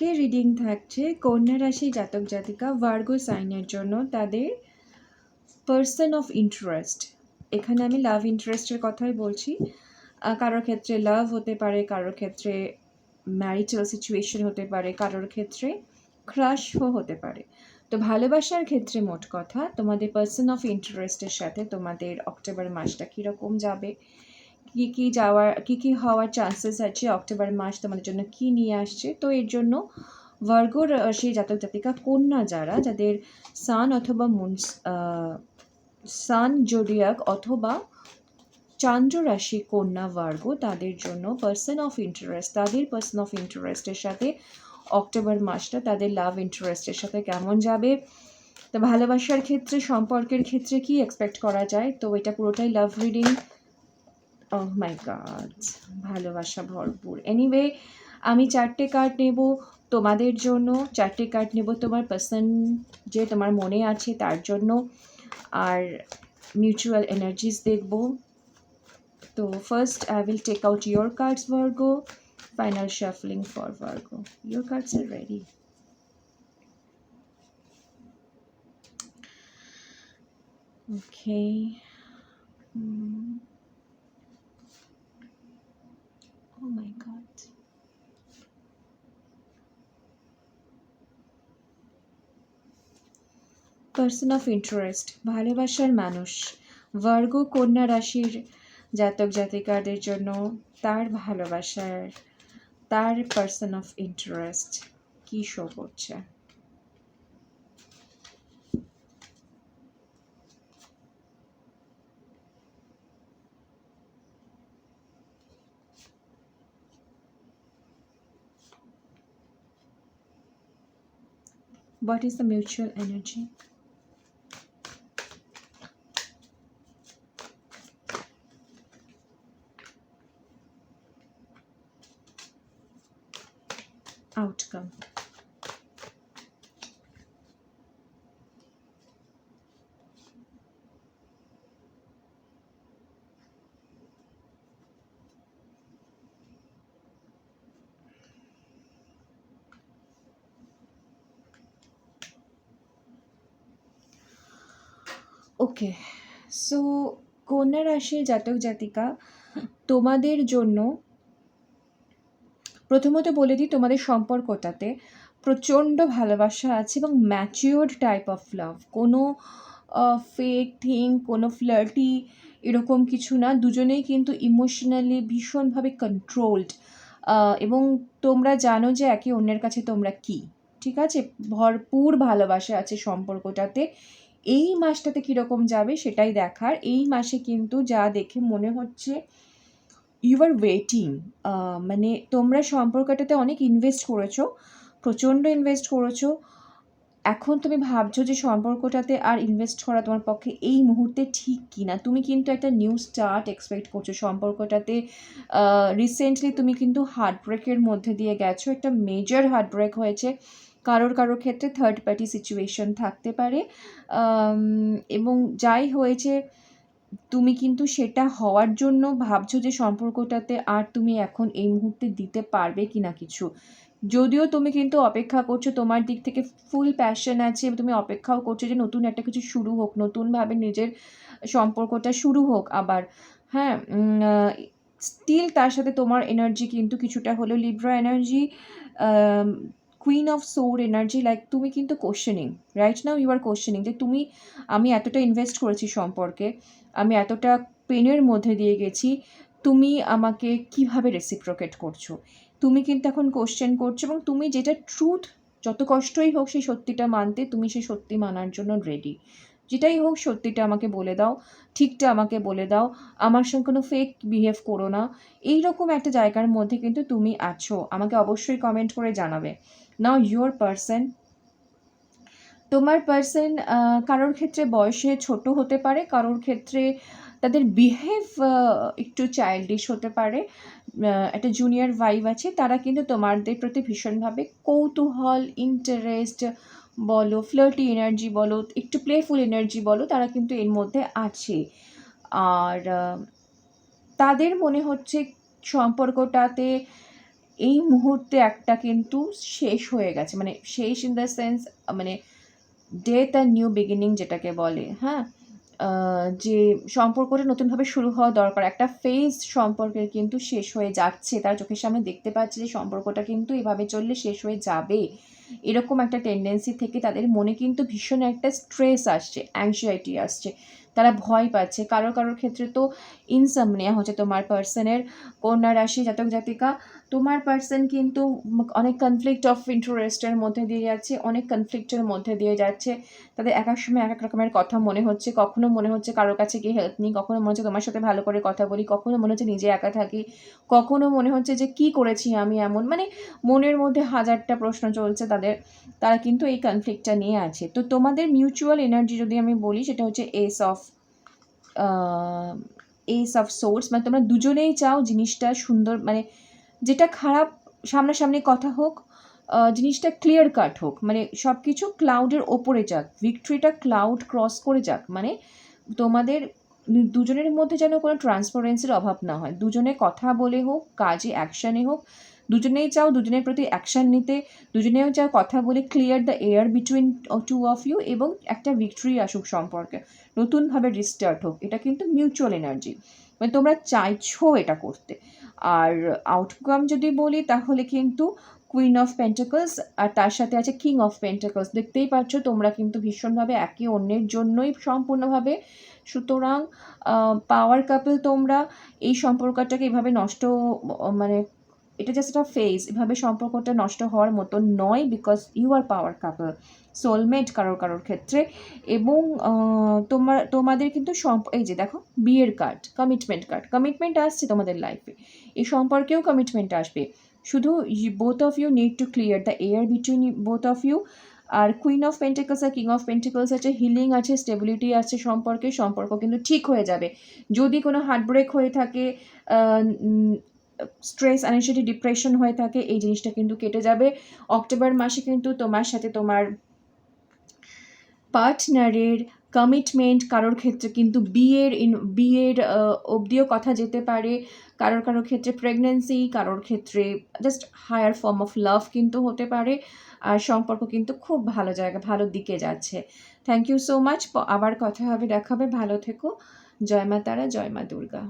আজকে রিডিং থাকছে কন্যা রাশি জাতক জাতিকা ভার্গো সাইনের জন্য তাদের পার্সন অফ ইন্টারেস্ট। এখানে আমি লাভ ইন্টারেস্টের কথাই বলছি। কারোর ক্ষেত্রে লাভ হতে পারে, কারোর ক্ষেত্রে ম্যারিটাল সিচুয়েশন হতে পারে, কারোর ক্ষেত্রে ক্রাশও হতে পারে। তো ভালোবাসার ক্ষেত্রে মোট কথা তোমাদের পার্সন অফ ইন্টারেস্টের সাথে তোমাদের অক্টোবর মাসটা কীরকম যাবে, কী হওয়ার চান্সেস আছে, অক্টোবর মাস তোমাদের জন্য কী নিয়ে আসছে। তো এর জন্য ভার্গো রাশি জাতক জাতিকা কন্যা যাদের সান অথবা মুন, সান জোডিয়াক অথবা চন্দ্র রাশি কন্যা ভার্গো, তাদের জন্য পার্সন অফ ইন্টারেস্ট, তাদের পার্সন অফ ইন্টারেস্টের সাথে অক্টোবর মাসটা তাদের লাভ ইন্টারেস্টের সাথে কেমন যাবে। তো ভালোবাসার ক্ষেত্রে, সম্পর্কের ক্ষেত্রে কি এক্সপেক্ট করা যায়, তো এটা পুরোটাই লাভ রিডিং। ওহ মাই গড, ভালোবাসা ভরপুর। এনিওয়ে, আমি 4টে কার্ড নেব তোমাদের জন্য, 4টে কার্ড নেব তোমার পার্সন যে তোমার মনে আছে তার জন্য, আর মিউচুয়াল এনার্জিস দেখব। তো first I will take out your cards, Virgo. Final shuffling for Virgo. Your cards are ready. Okay. Oh my God. Person of interest, ভালোবাসার মানুষ, ভার্গো কন্যা রাশির জাতক জাতিকাদের জন্য তার ভালোবাসার, তার পার্সন অফ ইন্টারেস্ট কি শো করছে। What is the mutual energy? Outcome. Okay, so কন্যা রাশির জাতক জাতিকা, তোমাদের জন্য প্রথমত বলে দিই, তোমাদের সম্পর্কটাতে প্রচণ্ড ভালোবাসা আছে এবং ম্যাচিওর্ড টাইপ অফ লাভ, কোনো ফেক থিং, কোনো ফ্লার্টি এরকম কিছু না। দুজনেই কিন্তু ইমোশনালি ভীষণভাবে কন্ট্রোলড, এবং তোমরা জানো যে একে অন্যের কাছে তোমরা কি, ঠিক আছে, ভরপুর ভালোবাসা আছে সম্পর্কটাতে। এই মাসটাতে কীরকম যাবে সেটাই দেখার। এই মাসে কিন্তু যা দেখে মনে হচ্ছে ইউ আর ওয়েটিং, মানে তোমরা সম্পর্কটাতে অনেক ইনভেস্ট করেছো, প্রচণ্ড ইনভেস্ট করেছো। এখন তুমি ভাবছো যে সম্পর্কটাতে আর ইনভেস্ট করা তোমার পক্ষে এই মুহূর্তে ঠিক কি না। তুমি কিন্তু একটা নিউ স্টার্ট এক্সপেক্ট করছো সম্পর্কটাতে। রিসেন্টলি তুমি কিন্তু হার্টব্রেকের মধ্যে দিয়ে গেছো, একটা মেজর হার্টব্রেক হয়েছে। কারোর ক্ষেত্রে থার্ড পার্টি সিচুয়েশন থাকতে পারে, এবং যাই হয়েছে তুমি কিন্তু সেটা হওয়ার জন্য ভাবছো যে সম্পর্কটাতে আর তুমি এখন এই মুহূর্তে দিতে পারবে কি না কিছু। যদিও তুমি কিন্তু অপেক্ষা করছো, তোমার দিক থেকে ফুল প্যাশন আছে, তুমি অপেক্ষাও করছো যে নতুন একটা কিছু শুরু হোক, নতুনভাবে নিজের সম্পর্কটা শুরু হোক আবার। হ্যাঁ, স্টিল তার সাথে তোমার এনার্জি কিন্তু কিছুটা হলেও Libra energy, queen of sword energy, like তুমি কিন্তু questioning, right now you are questioning যে আমি এতটা ইনভেস্ট করেছি সম্পর্কে, আমি এতটা পেনের মধ্যে দিয়ে গেছি, তুমি আমাকে কিভাবে রেসিপ্রোকেট করছো। তুমি কিন্তু এখন কোশ্চেন করছো, এবং তুমি যেটা ট্রুথ, যত কষ্টই হোক সেই সত্যিটা মানতে, তুমি সেই সত্যি মানার জন্য রেডি। যেটাই হোক সত্যিটা আমাকে বলে দাও, ঠিকটা আমাকে বলে দাও, আমার সঙ্গে কোনো ফেক বিহেভ করো না। এইরকম একটা জায়গার মধ্যে কিন্তু তুমি আছো, আমাকে অবশ্যই কমেন্ট করে জানাবে। নাও ইউর পার্সন, তোমার পার্সন কারোর ক্ষেত্রে বয়সে ছোট হতে পারে, কারোর ক্ষেত্রে তাদের বিহেভ একটু চাইল্ডিশ হতে পারে, একটা জুনিয়র ভাইব আছে। তারা কিন্তু তোমাদের প্রতি ভীষণভাবে কৌতূহল, ইন্টারেস্ট বলো, ফ্লার্টি এনার্জি বলো, একটু প্লেফুল এনার্জি বলো, তারা কিন্তু এর মধ্যে আছে। আর তাদের মনে হচ্ছে সম্পর্কটাতে এই মুহূর্তে একটা কিন্তু শেষ হয়ে গেছে, মানে শেষ ইন দ্য সেন্স মানে ডেথ অ্যান্ড নিউ বিগিনিং যেটাকে বলে, হ্যাঁ, যে সম্পর্কটা নতুনভাবে শুরু হওয়া দরকার, একটা ফেজ সম্পর্কের কিন্তু শেষ হয়ে যাচ্ছে, তার চোখের সামনে দেখতে পাচ্ছে যে সম্পর্কটা কিন্তু এভাবে চললে শেষ হয়ে যাবে, এরকম একটা টেন্ডেন্সি থেকে তাদের মনে কিন্তু ভীষণ একটা স্ট্রেস আসছে, অ্যাংজাইটি আসছে, তারা ভয় পাচ্ছে। কারোর কারোর ক্ষেত্রে তো ইনসমনিয়া হচ্ছে, তোমার পার্সনের কন্যা রাশি জাতক জাতিকা, তোমার পার্সন কিন্তু অনেক কনফ্লিক্ট অফ ইন্টারেস্টের মধ্যে দিয়ে যাচ্ছে, অনেক কনফ্লিক্টের মধ্যে দিয়ে যাচ্ছে, তাদের এক এক সময় এক এক রকমের কথা মনে হচ্ছে, কখনো মনে হচ্ছে কারোর কাছে গিয়ে হেল্প নিই, কখনো মনে হচ্ছে তোমার সাথে ভালো করে কথা বলি, কখনো মনে হচ্ছে নিজে একা থাকি, কখনো মনে হচ্ছে যে কি করেছি আমি এমন, মানে মনের মধ্যে হাজারটা প্রশ্ন চলছে তাদের, তারা কিন্তু এই কনফ্লিক্টটা নিয়ে আছে। তো তোমাদের মিউচুয়াল এনার্জি যদি আমি বলি সেটা হচ্ছে এস অফ সোর্স, মানে তোমরা দুজনেই চাও জিনিসটা সুন্দর, মানে যেটা খারাপ সামনাসামনি কথা হোক, জিনিসটা ক্লিয়ার কাট হোক, মানে সব কিছু ক্লাউডের ওপরে যাক, ভিক্টরিটা ক্লাউড ক্রস করে যাক, মানে তোমাদের দুজনের মধ্যে যেন কোনো ট্রান্সপারেন্সির অভাব না হয়, দুজনে কথা বলে হোক, কাজে অ্যাকশানে হোক, দুজনেই চাও দুজনের প্রতি অ্যাকশান নিতে, দুজনেও চাও কথা বলে clear the air between two of you, এবং একটা ভিক্টরি আসুক সম্পর্কে, নতুনভাবে রিস্টার্ট হোক, এটা কিন্তু মিউচুয়াল এনার্জি, মানে তোমরা চাইছো এটা করতে। আর আউটকাম যদি বলি তাহলে কিন্তু কুইন অফ পেন্টাকলস আর তার সাথে আছে কিং অফ পেন্টাকলস, দেখতেই পাচ্ছ তোমরা কিন্তু ভীষণভাবে একে অন্যের জন্যই সম্পূর্ণভাবে, সুতরাং পাওয়ার কাপল তোমরা, এই সম্পর্কটাকে এভাবে নষ্ট, মানে এটা জাস্ট একটা ফেজ, এভাবে সম্পর্কটা নষ্ট হওয়ার মতো নয়, because you are power couple, soulmate কারোর কারোর ক্ষেত্রে। এবং তোমাদের কিন্তু এই যে দেখো বিয়ের কার্ড, কমিটমেন্ট আসছে তোমাদের লাইফে, এই সম্পর্কেও কমিটমেন্ট আসবে, শুধু both of you need to clear the air between both of you. আর কুইন অফ পেন্টিকলস আর কিং অফ পেন্টিকলস আছে, হিলিং আছে, স্টেবিলিটি আছে সম্পর্কে, সম্পর্ক কিন্তু ঠিক হয়ে যাবে। যদি কোনো হার্টব্রেক হয়ে থাকে, স্ট্রেস, অ্যাংজাইটি, ডিপ্রেশন হয়ে থাকে, এই জিনিসটা কিন্তু কেটে যাবে। অক্টোবর মাসে কিন্তু তোমার সাথে তোমার পার্টনারের কমিটমেন্ট, কারোর ক্ষেত্রে কিন্তু বিয়ের অবধিও কথা যেতে পারে, কারোর কারোর ক্ষেত্রে প্রেগনেন্সি, কারোর ক্ষেত্রে just higher form of love কিন্তু হতে পারে, আর সম্পর্ক কিন্তু খুব ভালো জায়গা, ভালো দিকে যাচ্ছে। থ্যাংক ইউ সো মাচ, আবার কথা হবে, দেখা হবে, ভালো থেকো, জয় মা তারা, জয় মা দুর্গা।